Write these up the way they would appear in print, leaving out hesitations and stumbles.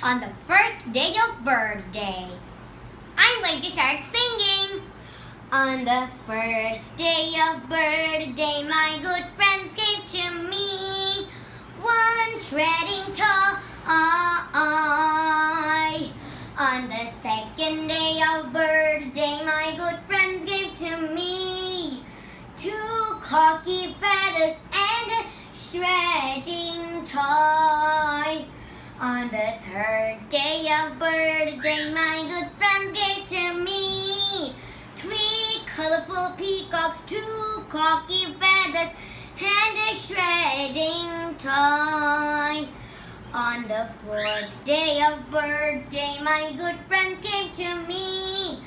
On the first day of birthday, I'm going to start singing. On the first day of birthday, my good friends gave to me one shredding toy. On the second day of birthday, my good friends gave to me two cocky feathers and a shredding toy. On the third day of birthday, my good friends gave to me three colorful peacocks, two cocky feathers, and a shredding toy. On the fourth day of birthday, my good friends gave to me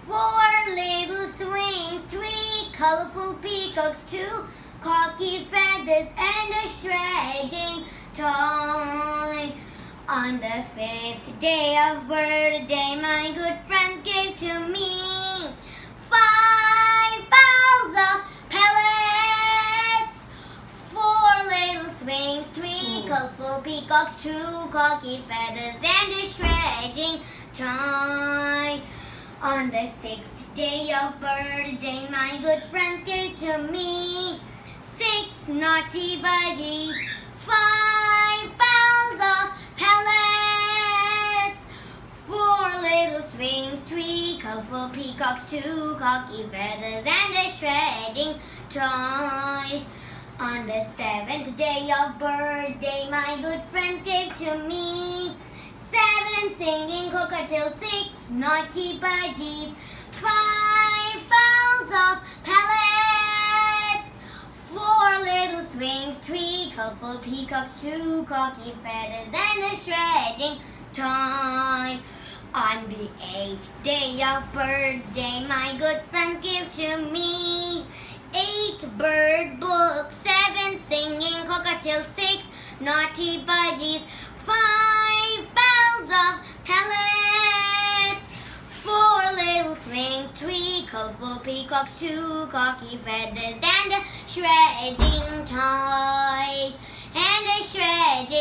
four little swings, three colorful peacocks, two cocky feathers, and a shredding toy. On the fifth day of birthday, my good friends gave to me five bowls of pellets, four little swings, three colorful peacocks, two cocky feathers, and a shredding toy. On the sixth day of birthday, my good friends gave to me six naughty budgies, five bowls of pellets, four little swings, three colorful peacocks, two cocky feathers, and a shredding toy. On the seventh day of birthday, my good friends gave to me seven singing cockatiels, six naughty budgies, five bowls of pellets, four little swings, three colorful peacocks, two cocky feathers, and a shredding toy. On the eighth day of birthday, my good friends gave to me eight bird books, seven singing cockatiels, six naughty budgies, five bells of pellets, four little swings, three colorful peacocks, two cocky feathers, and a shredding toy, and a shredding